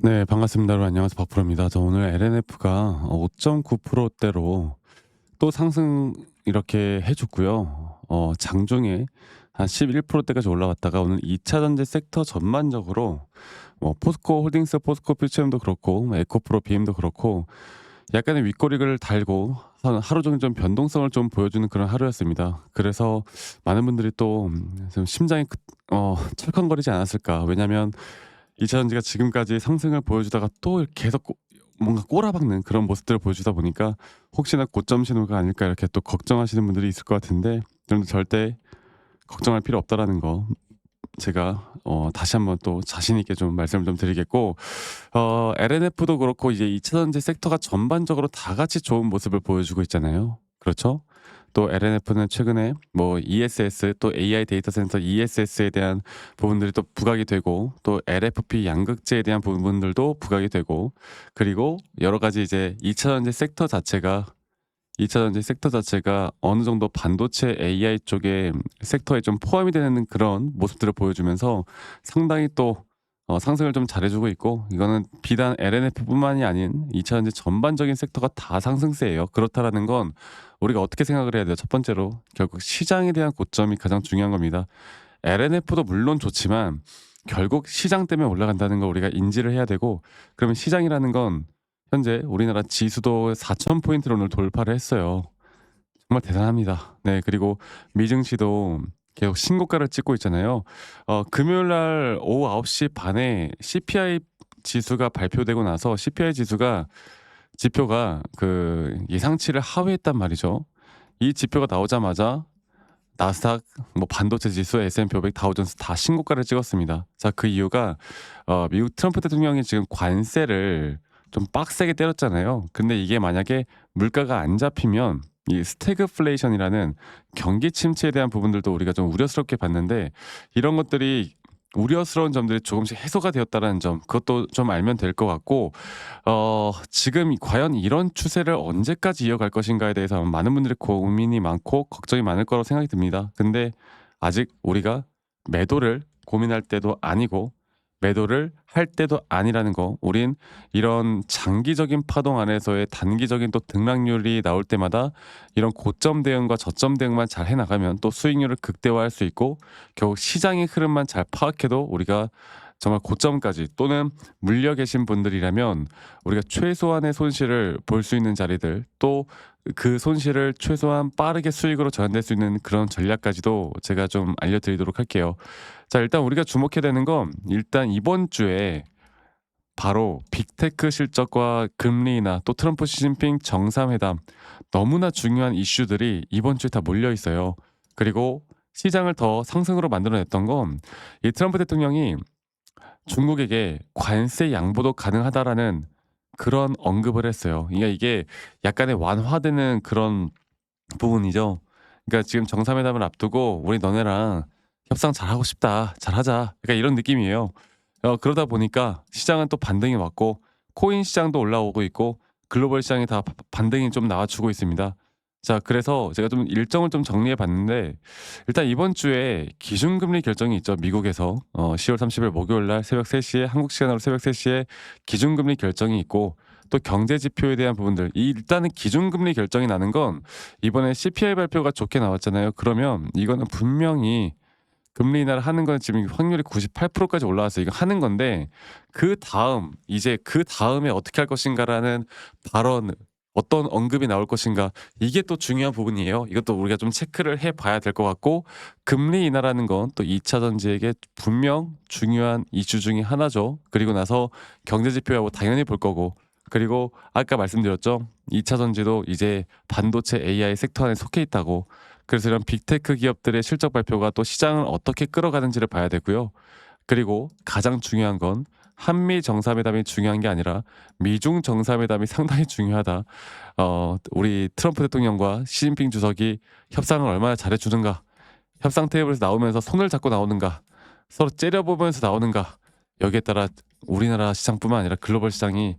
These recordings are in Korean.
네, 반갑습니다. 여러분 안녕하세요. 박프로입니다. 저 오늘 LNF가 5.9%대로 또 상승 이렇게 해 줬고요. 장중에 한 11%대까지 올라갔다가 오늘 2차 전지 섹터 전반적으로 뭐 포스코 홀딩스, 포스코 퓨처엠도 그렇고 에코프로 비임도 그렇고 약간의 윗꼬리를 달고 하루 종일 좀 변동성을 좀 보여주는 그런 하루였습니다. 그래서 많은 분들이 또 좀 심장이 철컹거리지 않았을까. 왜냐하면 2차 전지가 지금까지 상승을 보여주다가 또 이렇게 계속 뭔가 꼬라박는 그런 모습들을 보여주다 보니까 '혹시나 고점 신호가 아닐까.' 이렇게 또 걱정하시는 분들이 있을 것 같은데 여러분들 절대 걱정할 필요 없다라는 거 제가 다시 한번 또 자신 있게 좀 말씀을 좀 드리겠고, LNF도 그렇고 이제 2차 전지 섹터가 전반적으로 다 같이 좋은 모습을 보여주고 있잖아요. 그렇죠? 또 LNF는 최근에 뭐 ESS 또 AI 데이터 센터 ESS에 대한 부분들이 또 부각이 되고, 또 LFP 양극재에 대한 부분들도 부각이 되고, 그리고 여러 가지 이제 2차 전지 섹터 자체가 2차 전지 섹터 자체가 어느 정도 반도체 AI 쪽에 섹터에 좀 포함이 되는 그런 모습들을 보여주면서 상당히 또 상승을 좀 잘해주고 있고, 이거는 비단 LNF뿐만이 아닌 2차 전지 전반적인 섹터가 다 상승세예요. 그렇다라는 건 우리가 어떻게 생각을 해야 돼요? 첫 번째로 결국 시장에 대한 고점이 가장 중요한 겁니다. LNF도 물론 좋지만 결국 시장 때문에 올라간다는 걸 우리가 인지를 해야 되고, 그러면 시장이라는 건 현재 우리나라 지수도 4천 포인트를 오늘 돌파를 했어요. 정말 대단합니다. 네, 그리고 미증시도 계속 신고가를 찍고 있잖아요. 금요일 날 오후 9시 반에 CPI 지수가 발표되고 나서 CPI 지표가 그 예상치를 하회했단 말이죠. 이 지표가 나오자마자 나스닥, 뭐 반도체 지수, S&P 500, 다우존스 다 신고가를 찍었습니다. 자, 그 이유가 미국 트럼프 대통령이 지금 관세를 좀 빡세게 때렸잖아요. 근데 이게 만약에 물가가 안 잡히면 이 스태그플레이션이라는 경기 침체에 대한 부분들도 우리가 좀 우려스럽게 봤는데, 이런 것들이 우려스러운 점들이 조금씩 해소가 되었다라는 점, 그것도 좀 알면 될 것 같고, 지금 과연 이런 추세를 언제까지 이어갈 것인가에 대해서 많은 분들이 고민이 많고 걱정이 많을 거라고 생각이 듭니다. 근데 아직 우리가 매도를 고민할 때도 아니고 매도를 할 때도 아니라는 거, 우린 이런 장기적인 파동 안에서의 단기적인 또 등락률이 나올 때마다 이런 고점 대응과 저점 대응만 잘 해나가면 또 수익률을 극대화할 수 있고, 결국 시장의 흐름만 잘 파악해도 우리가 정말 고점까지, 또는 물려 계신 분들이라면 우리가 최소한의 손실을 볼 수 있는 자리들, 또 그 손실을 최소한 빠르게 수익으로 전환될 수 있는 그런 전략까지도 제가 좀 알려드리도록 할게요. 자, 일단 우리가 주목해야 되는 건 일단 이번 주에 바로 빅테크 실적과 금리 인하, 또 트럼프 시진핑 정상회담, 너무나 중요한 이슈들이 이번 주에 다 몰려 있어요. 그리고 시장을 더 상승으로 만들어냈던 건 이 트럼프 대통령이 중국에게 관세 양보도 가능하다라는 그런 언급을 했어요. 그러니까 이게 약간의 완화되는 그런 부분이죠. 그러니까 지금 정상회담을 앞두고 "우리 너네랑 협상 잘하고 싶다. 잘하자." 약간 이런 느낌이에요. 그러다 보니까 시장은 또 반등이 왔고, 코인 시장도 올라오고 있고, 글로벌 시장이 다 반등이 좀 나와주고 있습니다. 자, 그래서 제가 좀 일정을 좀 정리해 봤는데, 일단 이번 주에 기준금리 결정이 있죠. 미국에서 10월 30일 목요일 날 새벽 3 시에, 한국 시간으로 새벽 3 시에 기준금리 결정이 있고, 또 경제 지표에 대한 부분들, 이 일단은 기준금리 결정이 나는 건 이번에 CPI 발표가 좋게 나왔잖아요. 그러면 이거는 분명히 금리 인하를 하는 건 지금 확률이 98%까지 올라왔어요. 이거 하는 건데, 그다음 이제 그다음에 어떻게 할 것인가라는 발언, 어떤 언급이 나올 것인가, 이게 또 중요한 부분이에요. 이것도 우리가 좀 체크를 해 봐야 될 것 같고, 금리 인하라는 건 또 2차 전지에게 분명 중요한 이슈 중의 하나죠. 그리고 나서 경제 지표야 뭐 당연히 볼 거고, 그리고 아까 말씀드렸죠. 2차 전지도 이제 반도체 AI 섹터 안에 속해 있다고. 그래서 이런 빅테크 기업들의 실적 발표가 또 시장을 어떻게 끌어가는지를 봐야 되고요. 그리고 가장 중요한 건 한미 정상회담이 중요한 게 아니라 미중 정상회담이 상당히 중요하다. 우리 트럼프 대통령과 시진핑 주석이 협상을 얼마나 잘해주는가, 협상 테이블에서 나오면서 손을 잡고 나오는가, 서로 째려보면서 나오는가, 여기에 따라 우리나라 시장뿐만 아니라 글로벌 시장이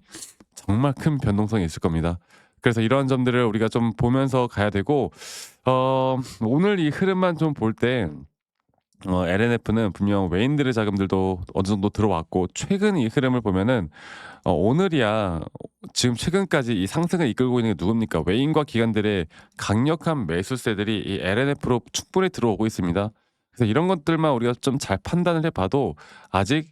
정말 큰 변동성이 있을 겁니다. 그래서 이러한 점들을 우리가 좀 보면서 가야 되고, 오늘 이 흐름만 좀 볼 때 LNF는 분명 외인들의 자금들도 어느 정도 들어왔고 최근 이 흐름을 보면은 오늘이야 지금 최근까지 이 상승을 이끌고 있는 게 누굽니까? 외인과 기관들의 강력한 매수세들이 이 LNF로 충분히 들어오고 있습니다. 그래서 이런 것들만 우리가 좀 잘 판단을 해 봐도 아직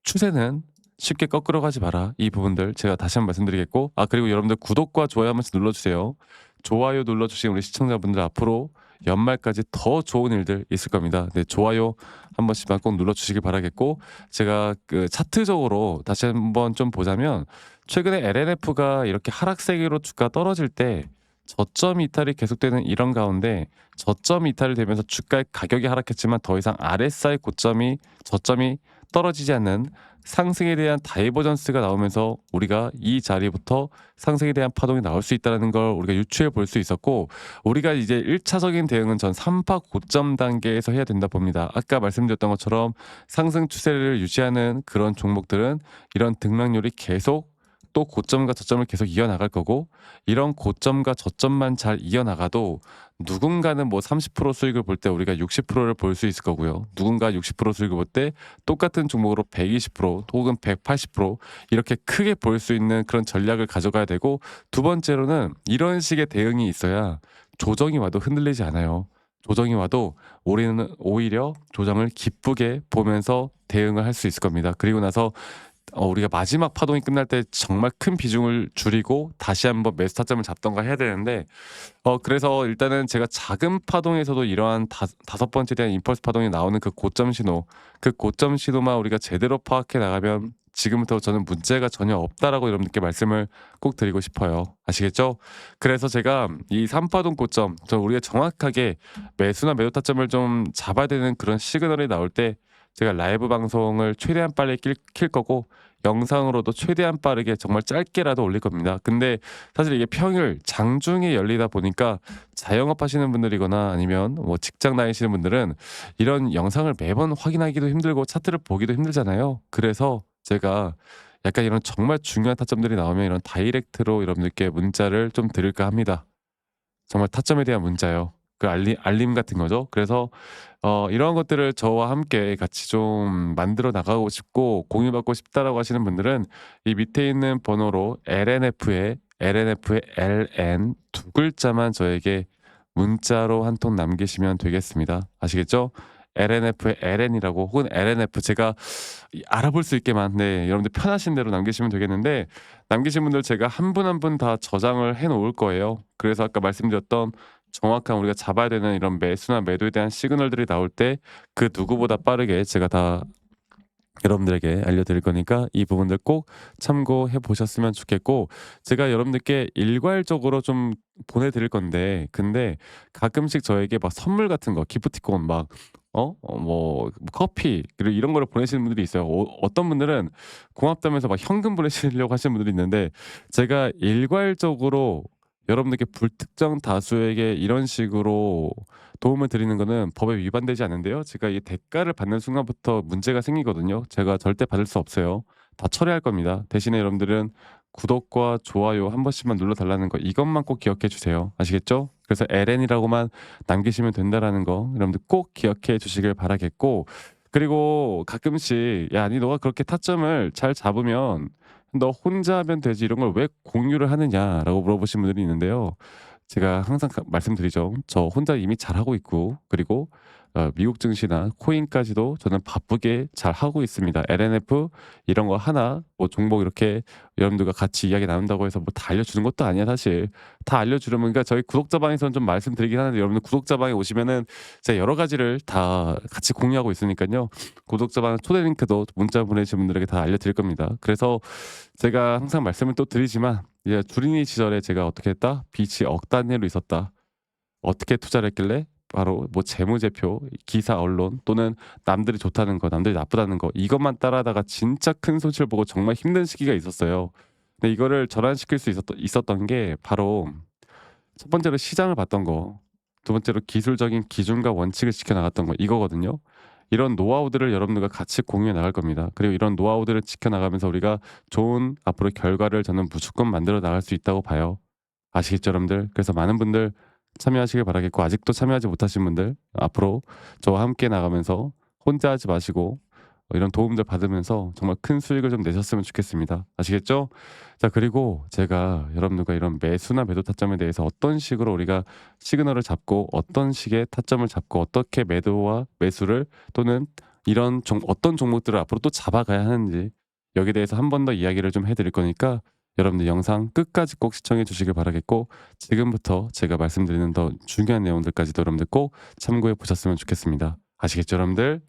추세는 쉽게 거꾸로 가지 마라. 이 부분들 제가 다시 한번 말씀드리겠고, 그리고 여러분들 구독과 좋아요 한 번씩 눌러 주세요. 좋아요 눌러 주신 우리 시청자분들 앞으로 연말까지 더 좋은 일들 있을 겁니다. 네, 좋아요 한 번씩만 꼭 눌러 주시길 바라겠고, 제가 그 차트적으로 다시 한번 좀 보자면 최근에 LNF가 이렇게 하락세기로 주가 떨어질 때 저점 이탈이 계속되는 이런 가운데 저점 이탈이 되면서 주가의 가격이 하락했지만 더 이상 RSI 고점이 저점이 떨어지지 않는 상승에 대한 다이버전스가 나오면서 우리가 이 자리부터 상승에 대한 파동이 나올 수 있다는 걸 우리가 유추해 볼 수 있었고, 우리가 이제 1차적인 대응은 전 3파 고점 단계에서 해야 된다 봅니다. 아까 말씀드렸던 것처럼 상승 추세를 유지하는 그런 종목들은 이런 등락률이 계속 또 고점과 저점을 계속 이어나갈 거고, 이런 고점과 저점만 잘 이어나가도 누군가는 뭐 30% 수익을 볼 때 우리가 60%를 볼 수 있을 거고요. 누군가 60% 수익을 볼 때 똑같은 종목으로 120% 혹은 180% 이렇게 크게 볼 수 있는 그런 전략을 가져가야 되고, 두 번째로는 이런 식의 대응이 있어야 조정이 와도 흔들리지 않아요. 조정이 와도 우리는 오히려 조정을 기쁘게 보면서 대응을 할 수 있을 겁니다. 그리고 나서 우리가 마지막 파동이 끝날 때 정말 큰 비중을 줄이고 다시 한번 매수 타점을 잡던가 해야 되는데, 그래서 일단은 제가 작은 파동에서도 이러한 다섯 번째에 대한 임펄스 파동이 나오는 그 고점 신호, 그 고점 신호만 우리가 제대로 파악해 나가면 지금부터 저는 문제가 전혀 없다라고 여러분들께 말씀을 꼭 드리고 싶어요. 아시겠죠? 그래서 제가 이 3파동 고점, 우리가 정확하게 매수나 매도 타점을 좀 잡아야 되는 그런 시그널이 나올 때 제가 라이브 방송을 최대한 빨리 킬 거고, 영상으로도 최대한 빠르게 정말 짧게라도 올릴 겁니다. 근데 사실 이게 평일 장중에 열리다 보니까 자영업 하시는 분들이거나 아니면 뭐 직장 다니시는 분들은 이런 영상을 매번 확인하기도 힘들고 차트를 보기도 힘들잖아요. 그래서 제가 약간 이런 정말 중요한 타점들이 나오면 이런 다이렉트로 여러분들께 문자를 좀 드릴까 합니다. 정말 타점에 대한 문자요. 그 알림 같은 거죠. 그래서 이런 것들을 저와 함께 같이 좀 만들어 나가고 싶고 공유받고 싶다라고 하시는 분들은 이 밑에 있는 번호로 LNF의 LN 두 글자만 저에게 문자로 한 통 남기시면 되겠습니다. 아시겠죠? LNF의 LN이라고 혹은 LNF 제가 알아볼 수 있게만, 네, 여러분들 편하신 대로 남기시면 되겠는데, 남기신 분들 제가 한 분 한 분 다 저장을 해 놓을 거예요. 그래서 아까 말씀드렸던 정확한 우리가 잡아야 되는 이런 매수나 매도에 대한 시그널들이 나올 때 그 누구보다 빠르게 제가 다 여러분들에게 알려드릴 거니까 이 부분들 꼭 참고해 보셨으면 좋겠고, 제가 여러분들께 일괄적으로 좀 보내드릴 건데, 근데 가끔씩 저에게 막 선물 같은 거 기프티콘 막 뭐 커피 그리고 이런 거를 보내시는 분들이 있어요. 어떤 분들은 고맙다면서 막 현금 보내시려고 하시는 분들이 있는데, 제가 일괄적으로 여러분들께 불특정 다수에게 이런 식으로 도움을 드리는 거는 법에 위반되지 않는데요. 제가 이 대가를 받는 순간부터 문제가 생기거든요. 제가 절대 받을 수 없어요. 다 처리할 겁니다. 대신에 여러분들은 구독과 좋아요 한 번씩만 눌러 달라는 거, 이것만 꼭 기억해 주세요. 아시겠죠? 그래서 LN이라고만 남기시면 된다라는 거 여러분들 꼭 기억해 주시길 바라겠고, 그리고 가끔씩 야, 아니 너가 그렇게 타점을 잘 잡으면 너 혼자 하면 되지 이런 걸 왜 공유를 하느냐라고 물어보신 분들이 있는데요. 제가 항상 말씀드리죠. 저 혼자 이미 잘하고 있고, 그리고 미국 증시나 코인까지도 저는 바쁘게 잘하고 있습니다. LNF 이런 거 하나 뭐 종목 이렇게 여러분들과 같이 이야기 나눈다고 해서 뭐 다 알려주는 것도 아니야 사실. 다 알려주려면, 그러니까 저희 구독자 방에서는 좀 말씀드리긴 하는데 여러분들 구독자 방에 오시면은 제가 여러 가지를 다 같이 공유하고 있으니까요. 구독자 방 초대 링크도 문자 보내신 분들에게 다 알려드릴 겁니다. 그래서 제가 항상 말씀을 또 드리지만, 이제 주린이 시절에 제가 어떻게 했다? 빚이 억 단위로 있었다. 어떻게 투자를 했길래? 바로 뭐 재무제표, 기사 언론 또는 남들이 좋다는 거, 남들이 나쁘다는 거, 이것만 따라하다가 진짜 큰 손실 보고 정말 힘든 시기가 있었어요. 근데 이거를 전환시킬 수 있었던 게 바로 첫 번째로 시장을 봤던 거, 두 번째로 기술적인 기준과 원칙을 지켜나갔던 거, 이거거든요. 이런 노하우들을 여러분들과 같이 공유해 나갈 겁니다. 그리고 이런 노하우들을 지켜나가면서 우리가 좋은 앞으로 결과를 저는 무조건 만들어 나갈 수 있다고 봐요. 아시겠죠, 여러분들? 그래서 많은 분들 참여하시길 바라겠고, 아직도 참여하지 못하신 분들 앞으로 저와 함께 나가면서 혼자 하지 마시고 이런 도움들 받으면서 정말 큰 수익을 좀 내셨으면 좋겠습니다. 아시겠죠? 자, 그리고 제가 여러분들과 이런 매수나 매도 타점에 대해서 어떤 식으로 우리가 시그널을 잡고 어떤 식의 타점을 잡고 어떻게 매도와 매수를 또는 이런 어떤 종목들을 앞으로 또 잡아가야 하는지 여기에 대해서 한 번 더 이야기를 좀 해드릴 거니까 여러분들 영상 끝까지 꼭 시청해 주시길 바라겠고, 지금부터 제가 말씀드리는 더 중요한 내용들까지도 여러분들 꼭 참고해 보셨으면 좋겠습니다. 아시겠죠, 여러분들?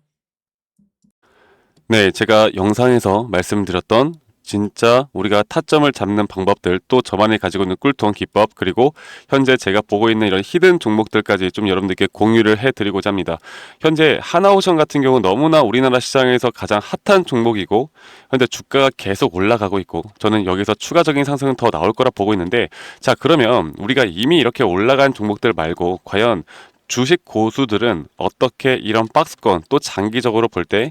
네, 제가 영상에서 말씀드렸던 진짜 우리가 타점을 잡는 방법들, 또 저만이 가지고 있는 꿀통 기법, 그리고 현재 제가 보고 있는 이런 히든 종목들까지 좀 여러분들께 공유를 해드리고자 합니다. 현재 하나오션 같은 경우 너무나 우리나라 시장에서 가장 핫한 종목이고 현재 주가가 계속 올라가고 있고 저는 여기서 추가적인 상승은 더 나올 거라 보고 있는데, 자, 그러면 우리가 이미 이렇게 올라간 종목들 말고 과연 주식 고수들은 어떻게 이런 박스권 또 장기적으로 볼 때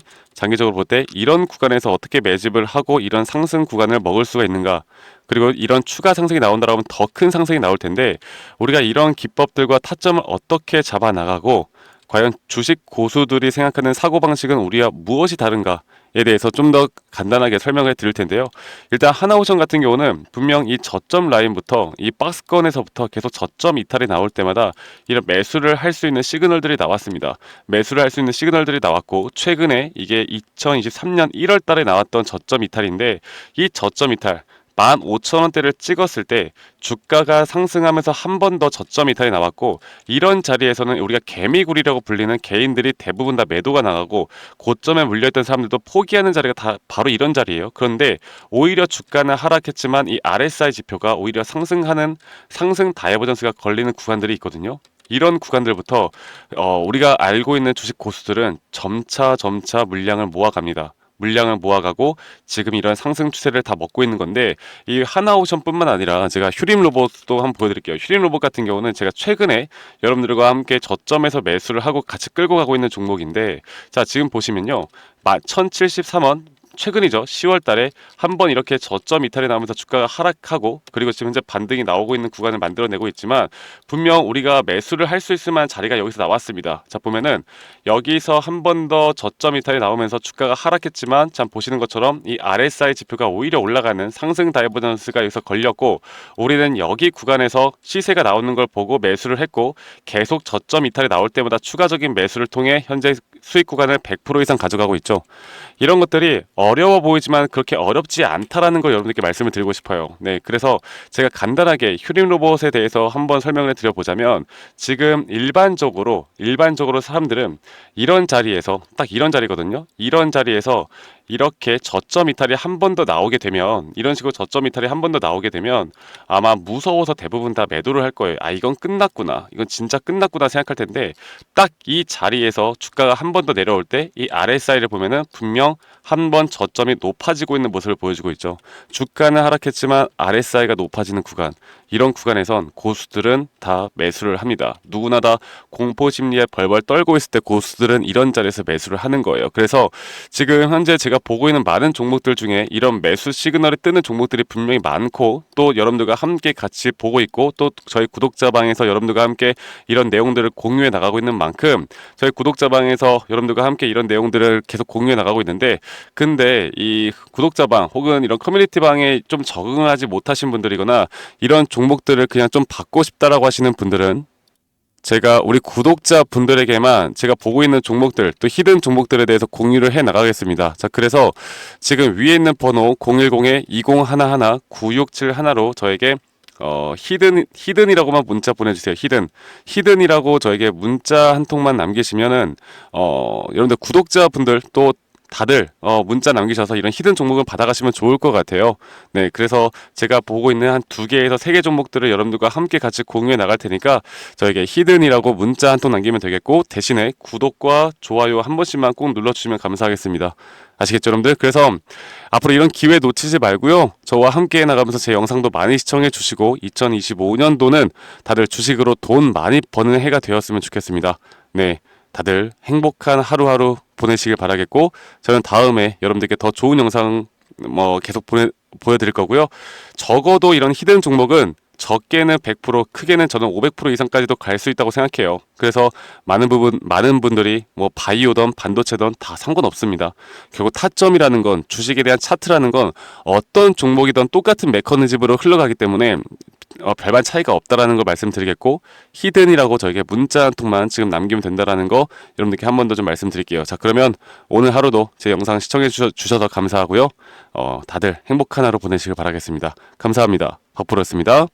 이런 구간에서 어떻게 매집을 하고 이런 상승 구간을 먹을 수가 있는가, 그리고 이런 추가 상승이 나온다라면 더 큰 상승이 나올 텐데 우리가 이런 기법들과 타점을 어떻게 잡아 나가고 과연 주식 고수들이 생각하는 사고방식은 우리와 무엇이 다른가에 대해서 좀 더 간단하게 설명을 드릴 텐데요. 일단 하나오션 같은 경우는 분명 이 저점 라인부터 이 박스권에서부터 계속 저점 이탈이 나올 때마다 이런 매수를 할 수 있는 시그널들이 나왔습니다. 매수를 할 수 있는 시그널들이 나왔고, 최근에 이게 2023년 1월 달에 나왔던 저점 이탈인데, 이 저점 이탈 15,000원대를 찍었을 때 주가가 상승하면서 한 번 더 저점 이탈이 나왔고, 이런 자리에서는 우리가 개미굴이라고 불리는 개인들이 대부분 다 매도가 나가고 고점에 물려있던 사람들도 포기하는 자리가 다 바로 이런 자리예요. 그런데 오히려 주가는 하락했지만 이 RSI 지표가 오히려 상승하는 상승 다이버전스가 걸리는 구간들이 있거든요. 이런 구간들부터 우리가 알고 있는 주식 고수들은 점차 물량을 모아갑니다. 물량을 모아가고 지금 이런 상승 추세를 다 먹고 있는 건데, 이 하나오션뿐만 아니라 제가 휴림 로봇도 한번 보여드릴게요. 휴림 로봇 같은 경우는 제가 최근에 여러분들과 함께 저점에서 매수를 하고 같이 끌고 가고 있는 종목인데, 자, 지금 보시면요, 1073원 최근이죠. 10월 달에 한번 이렇게 저점 이탈이 나오면서 주가가 하락하고, 그리고 지금 현재 반등이 나오고 있는 구간을 만들어내고 있지만 분명 우리가 매수를 할 수 있을 만한 자리가 여기서 나왔습니다. 자, 보면은 여기서 한 번 더 저점 이탈이 나오면서 주가가 하락했지만, 참 보시는 것처럼 이 RSI 지표가 오히려 올라가는 상승 다이버전스가 여기서 걸렸고, 우리는 여기 구간에서 시세가 나오는 걸 보고 매수를 했고, 계속 저점 이탈이 나올 때마다 추가적인 매수를 통해 현재 수익 구간을 100% 이상 가져가고 있죠. 이런 것들이 어려워 보이지만 그렇게 어렵지 않다라는 걸 여러분들께 말씀을 드리고 싶어요. 네, 그래서 제가 간단하게 휴림 로봇에 대해서 한번 설명을 드려보자면, 지금 일반적으로 사람들은 이런 자리에서, 딱 이런 자리거든요. 이런 자리에서 이렇게 저점 이탈이 한 번 더 나오게 되면, 이런 식으로 저점 이탈이 한 번 더 나오게 되면 아마 무서워서 대부분 다 매도를 할 거예요. 아, 이건 끝났구나, 이건 진짜 끝났구나 생각할 텐데, 딱 이 자리에서 주가가 한 번 더 내려올 때 이 RSI를 보면은 분명 한 번 저점이 높아지고 있는 모습을 보여주고 있죠. 주가는 하락했지만 RSI가 높아지는 구간, 이런 구간에선 고수들은 다 매수를 합니다. 누구나 다 공포 심리에 벌벌 떨고 있을 때 고수들은 이런 자리에서 매수를 하는 거예요. 그래서 지금 현재 제가 보고 있는 많은 종목들 중에 이런 매수 시그널이 뜨는 종목들이 분명히 많고, 또 여러분들과 함께 같이 보고 있고, 또 저희 구독자방에서 여러분들과 함께 이런 내용들을 공유해 나가고 있는 만큼 저희 구독자방에서 여러분들과 함께 이런 내용들을 계속 공유해 나가고 있는데, 근데 이 구독자방 혹은 이런 커뮤니티방에 좀 적응하지 못하신 분들이거나 이런 종목들을 그냥 좀 받고 싶다라고 하시는 분들은 제가 우리 구독자 분들에게만 제가 보고 있는 종목들, 또 히든 종목들에 대해서 공유를 해 나가겠습니다. 자, 그래서 지금 위에 있는 번호 010-2011-9671로 저에게 히든이라고만 문자 보내주세요. 히든이라고 저에게 문자 한 통만 남기시면은 여러분들 구독자분들 또 다들 문자 남기셔서 이런 히든 종목을 받아가시면 좋을 것 같아요. 네, 그래서 제가 보고 있는 한 2개에서 3개 종목들을 여러분들과 함께 같이 공유해 나갈 테니까 저에게 히든이라고 문자 한 통 남기면 되겠고, 대신에 구독과 좋아요 한 번씩만 꼭 눌러주시면 감사하겠습니다. 아시겠죠, 여러분들? 그래서 앞으로 이런 기회 놓치지 말고요, 저와 함께 나가면서 제 영상도 많이 시청해 주시고 2025년도는 다들 주식으로 돈 많이 버는 해가 되었으면 좋겠습니다. 네, 다들 행복한 하루하루 보내시길 바라겠고, 저는 다음에 여러분들께 더 좋은 영상 계속 보여드릴 거고요. 적어도 이런 히든 종목은 적게는 100%, 크게는 저는 500% 이상까지도 갈 수 있다고 생각해요. 그래서 많은 분들이 뭐 바이오든 반도체든 다 상관없습니다. 결국 타점이라는 건, 주식에 대한 차트라는 건 어떤 종목이든 똑같은 메커니즘으로 흘러가기 때문에 별반 차이가 없다라는 걸 말씀드리겠고, 히든이라고 저에게 문자 한 통만 지금 남기면 된다라는 거 여러분들께 한 번 더 좀 말씀드릴게요. 자, 그러면 오늘 하루도 제 영상 시청해 주셔서 감사하고요. 다들 행복한 하루 보내시길 바라겠습니다. 감사합니다. 박프로였습니다.